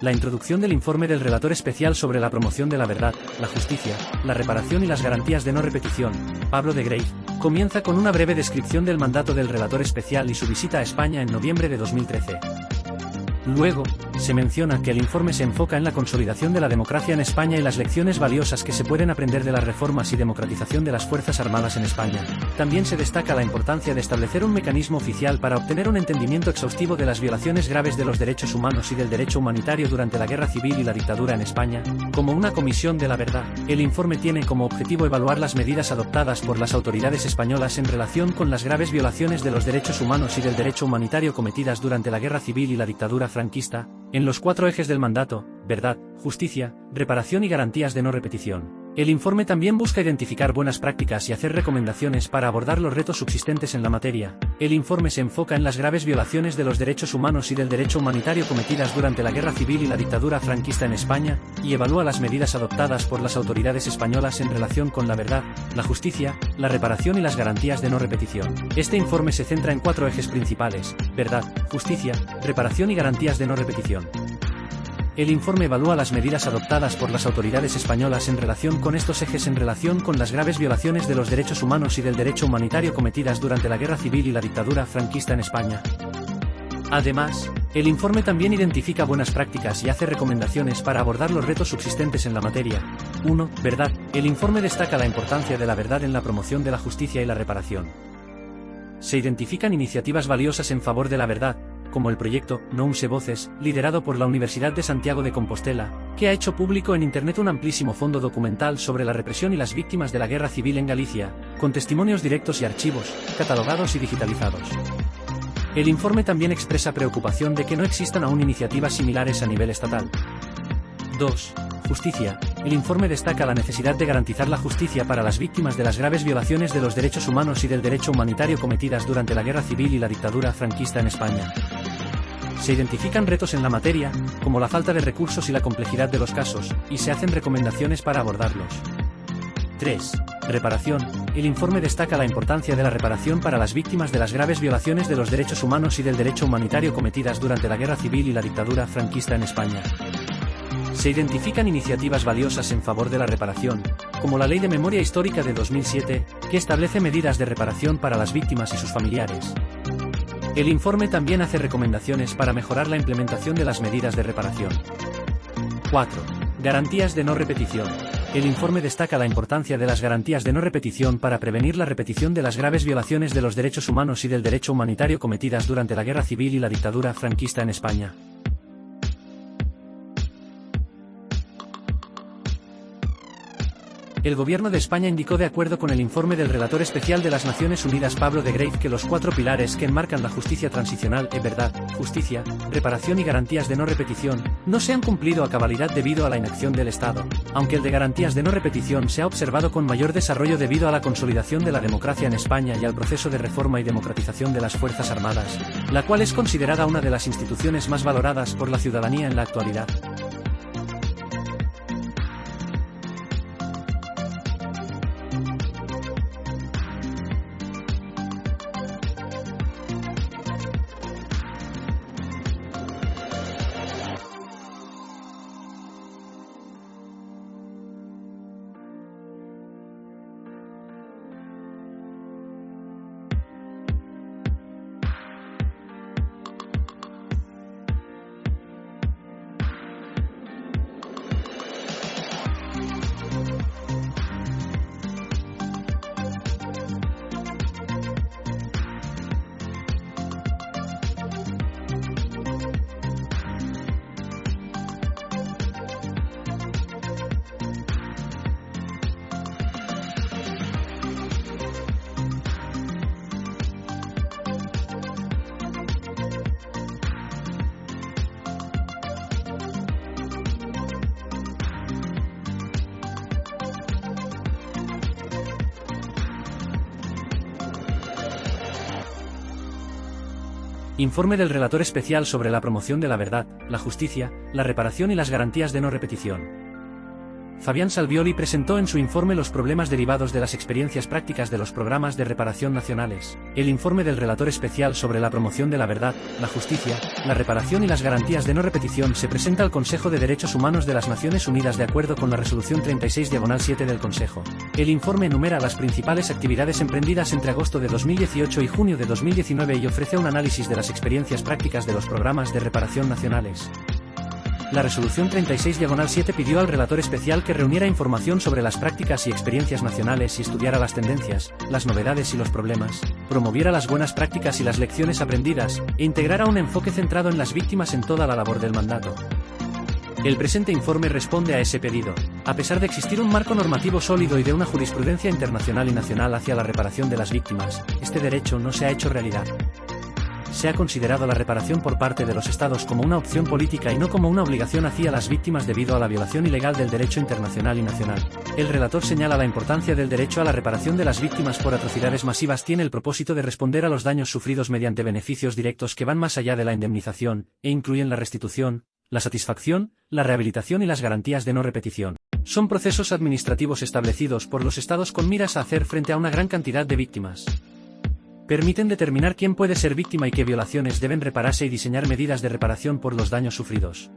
La introducción del informe del relator especial sobre la promoción de la verdad, la justicia, la reparación y las garantías de no repetición, Pablo de Greiff, comienza con una breve descripción del mandato del relator especial y su visita a España en noviembre de 2013. Luego, se menciona que el informe se enfoca en la consolidación de la democracia en España y las lecciones valiosas que se pueden aprender de las reformas y democratización de las Fuerzas Armadas en España. También se destaca la importancia de establecer un mecanismo oficial para obtener un entendimiento exhaustivo de las violaciones graves de los derechos humanos y del derecho humanitario durante la Guerra Civil y la dictadura en España, como una comisión de la verdad. El informe tiene como objetivo evaluar las medidas adoptadas por las autoridades españolas en relación con las graves violaciones de los derechos humanos y del derecho humanitario cometidas durante la Guerra Civil y la dictadura franquista, en los 4 ejes del mandato: verdad, justicia, reparación y garantías de no repetición. El informe también busca identificar buenas prácticas y hacer recomendaciones para abordar los retos subsistentes en la materia. El informe se enfoca en las graves violaciones de los derechos humanos y del derecho humanitario cometidas durante la Guerra Civil y la dictadura franquista en España, y evalúa las medidas adoptadas por las autoridades españolas en relación con la verdad, la justicia, la reparación y las garantías de no repetición. Este informe se centra en 4 ejes principales: verdad, justicia, reparación y garantías de no repetición. El informe evalúa las medidas adoptadas por las autoridades españolas en relación con estos ejes en relación con las graves violaciones de los derechos humanos y del derecho humanitario cometidas durante la Guerra Civil y la dictadura franquista en España. Además, el informe también identifica buenas prácticas y hace recomendaciones para abordar los retos subsistentes en la materia. 1. Verdad. El informe destaca la importancia de la verdad en la promoción de la justicia y la reparación. Se identifican iniciativas valiosas en favor de la verdad, como el proyecto No Use Voces, liderado por la Universidad de Santiago de Compostela, que ha hecho público en Internet un amplísimo fondo documental sobre la represión y las víctimas de la Guerra Civil en Galicia, con testimonios directos y archivos, catalogados y digitalizados. El informe también expresa preocupación de que no existan aún iniciativas similares a nivel estatal. 2. Justicia. El informe destaca la necesidad de garantizar la justicia para las víctimas de las graves violaciones de los derechos humanos y del derecho humanitario cometidas durante la Guerra Civil y la dictadura franquista en España. Se identifican retos en la materia, como la falta de recursos y la complejidad de los casos, y se hacen recomendaciones para abordarlos. 3. Reparación. El informe destaca la importancia de la reparación para las víctimas de las graves violaciones de los derechos humanos y del derecho humanitario cometidas durante la Guerra Civil y la dictadura franquista en España. Se identifican iniciativas valiosas en favor de la reparación, como la Ley de Memoria Histórica de 2007, que establece medidas de reparación para las víctimas y sus familiares. El informe también hace recomendaciones para mejorar la implementación de las medidas de reparación. 4. Garantías de no repetición. El informe destaca la importancia de las garantías de no repetición para prevenir la repetición de las graves violaciones de los derechos humanos y del derecho humanitario cometidas durante la Guerra Civil y la dictadura franquista en España. El Gobierno de España indicó, de acuerdo con el informe del relator especial de las Naciones Unidas Pablo de Greiff, que los 4 pilares que enmarcan la justicia transicional, verdad, justicia, reparación y garantías de no repetición, no se han cumplido a cabalidad debido a la inacción del Estado, aunque el de garantías de no repetición se ha observado con mayor desarrollo debido a la consolidación de la democracia en España y al proceso de reforma y democratización de las Fuerzas Armadas, la cual es considerada una de las instituciones más valoradas por la ciudadanía en la actualidad. Informe del relator especial sobre la promoción de la verdad, la justicia, la reparación y las garantías de no repetición. Fabián Salvioli presentó en su informe los problemas derivados de las experiencias prácticas de los programas de reparación nacionales, El informe del relator especial sobre la promoción de la verdad, la justicia, la reparación y las garantías de no repetición se presenta al Consejo de Derechos Humanos de las Naciones Unidas de acuerdo con la Resolución 36/7 del Consejo. El informe enumera las principales actividades emprendidas entre agosto de 2018 y junio de 2019 y ofrece un análisis de las experiencias prácticas de los programas de reparación nacionales. La Resolución 36/7 pidió al relator especial que reuniera información sobre las prácticas y experiencias nacionales y estudiara las tendencias, las novedades y los problemas, promoviera las buenas prácticas y las lecciones aprendidas, e integrara un enfoque centrado en las víctimas en toda la labor del mandato. El presente informe responde a ese pedido. A pesar de existir un marco normativo sólido y de una jurisprudencia internacional y nacional hacia la reparación de las víctimas, este derecho no se ha hecho realidad. Se ha considerado la reparación por parte de los Estados como una opción política y no como una obligación hacia las víctimas debido a la violación ilegal del derecho internacional y nacional. El relator señala la importancia del derecho a la reparación de las víctimas por atrocidades masivas. Tiene el propósito de responder a los daños sufridos mediante beneficios directos que van más allá de la indemnización, e incluyen la restitución, la satisfacción, la rehabilitación y las garantías de no repetición. Son procesos administrativos establecidos por los Estados con miras a hacer frente a una gran cantidad de víctimas. Permiten determinar quién puede ser víctima y qué violaciones deben repararse y diseñar medidas de reparación por los daños sufridos.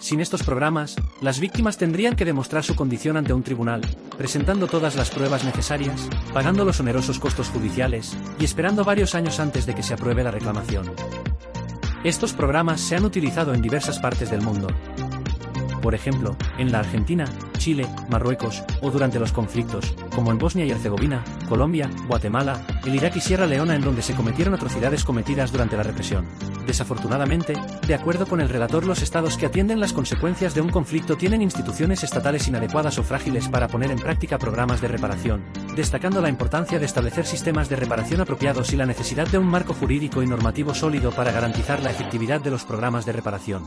Sin estos programas, las víctimas tendrían que demostrar su condición ante un tribunal, presentando todas las pruebas necesarias, pagando los onerosos costos judiciales, y esperando varios años antes de que se apruebe la reclamación. Estos programas se han utilizado en diversas partes del mundo. Por ejemplo, en la Argentina, Chile, Marruecos, o durante los conflictos, como en Bosnia y Herzegovina, Colombia, Guatemala, el Irak y Sierra Leona, en donde se cometieron atrocidades cometidas durante la represión. Desafortunadamente, de acuerdo con el relator, los estados que atienden las consecuencias de un conflicto tienen instituciones estatales inadecuadas o frágiles para poner en práctica programas de reparación, destacando la importancia de establecer sistemas de reparación apropiados y la necesidad de un marco jurídico y normativo sólido para garantizar la efectividad de los programas de reparación.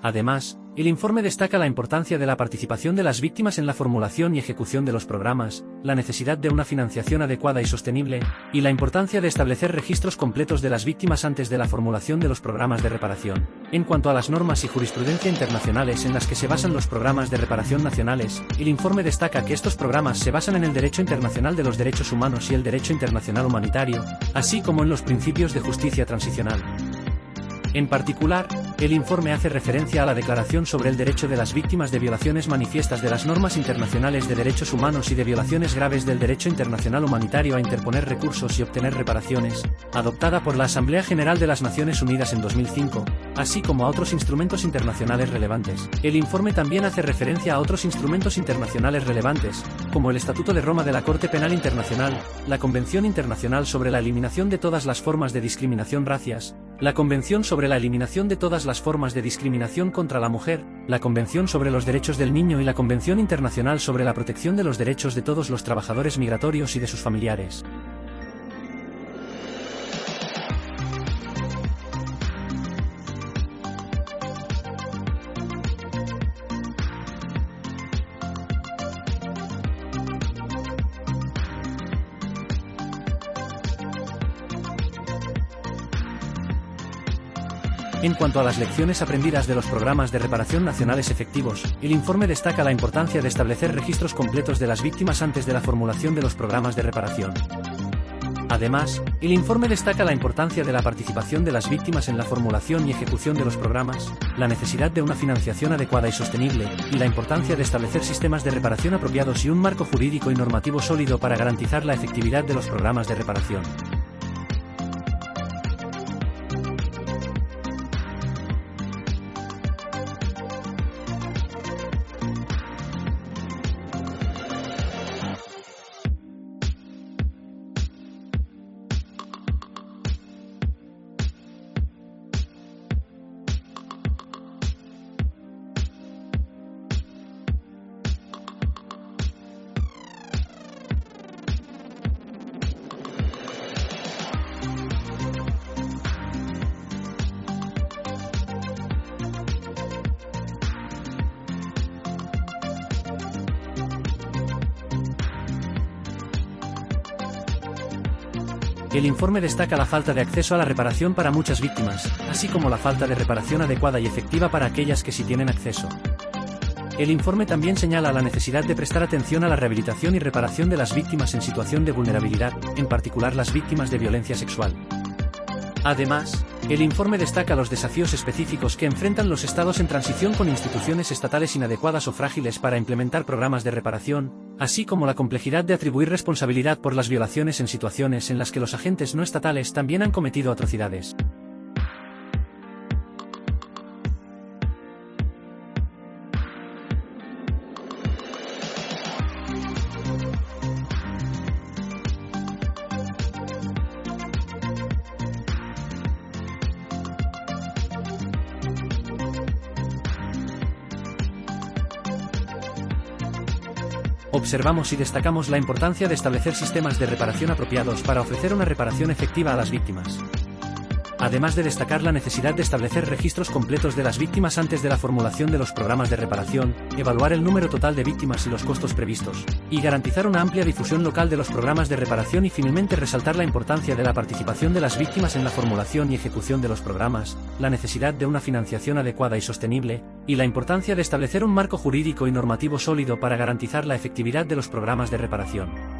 Además, el informe destaca la importancia de la participación de las víctimas en la formulación y ejecución de los programas, la necesidad de una financiación adecuada y sostenible, y la importancia de establecer registros completos de las víctimas antes de la formulación de los programas de reparación. En cuanto a las normas y jurisprudencia internacionales en las que se basan los programas de reparación nacionales, el informe destaca que estos programas se basan en el derecho internacional de los derechos humanos y el derecho internacional humanitario, así como en los principios de justicia transicional. En particular, el informe hace referencia a la Declaración sobre el Derecho de las Víctimas de Violaciones Manifiestas de las Normas Internacionales de Derechos Humanos y de Violaciones Graves del Derecho Internacional Humanitario a interponer recursos y obtener reparaciones, adoptada por la Asamblea General de las Naciones Unidas en 2005, así como a otros instrumentos internacionales relevantes. El informe también hace referencia a otros instrumentos internacionales relevantes, como el Estatuto de Roma de la Corte Penal Internacional, la Convención Internacional sobre la Eliminación de todas las formas de discriminación racias, la Convención sobre la Eliminación de todas las formas de discriminación contra la mujer, la Convención sobre los Derechos del Niño y la Convención Internacional sobre la Protección de los Derechos de todos los trabajadores migratorios y de sus familiares. En cuanto a las lecciones aprendidas de los programas de reparación nacionales efectivos, el informe destaca la importancia de establecer registros completos de las víctimas antes de la formulación de los programas de reparación. Además, el informe destaca la importancia de la participación de las víctimas en la formulación y ejecución de los programas, la necesidad de una financiación adecuada y sostenible, y la importancia de establecer sistemas de reparación apropiados y un marco jurídico y normativo sólido para garantizar la efectividad de los programas de reparación. El informe destaca la falta de acceso a la reparación para muchas víctimas, así como la falta de reparación adecuada y efectiva para aquellas que sí tienen acceso. El informe también señala la necesidad de prestar atención a la rehabilitación y reparación de las víctimas en situación de vulnerabilidad, en particular las víctimas de violencia sexual. Además, el informe destaca los desafíos específicos que enfrentan los estados en transición con instituciones estatales inadecuadas o frágiles para implementar programas de reparación, así como la complejidad de atribuir responsabilidad por las violaciones en situaciones en las que los agentes no estatales también han cometido atrocidades. Observamos y destacamos la importancia de establecer sistemas de reparación apropiados para ofrecer una reparación efectiva a las víctimas. Además de destacar la necesidad de establecer registros completos de las víctimas antes de la formulación de los programas de reparación, evaluar el número total de víctimas y los costos previstos, y garantizar una amplia difusión local de los programas de reparación y finalmente resaltar la importancia de la participación de las víctimas en la formulación y ejecución de los programas, la necesidad de una financiación adecuada y sostenible, y la importancia de establecer un marco jurídico y normativo sólido para garantizar la efectividad de los programas de reparación.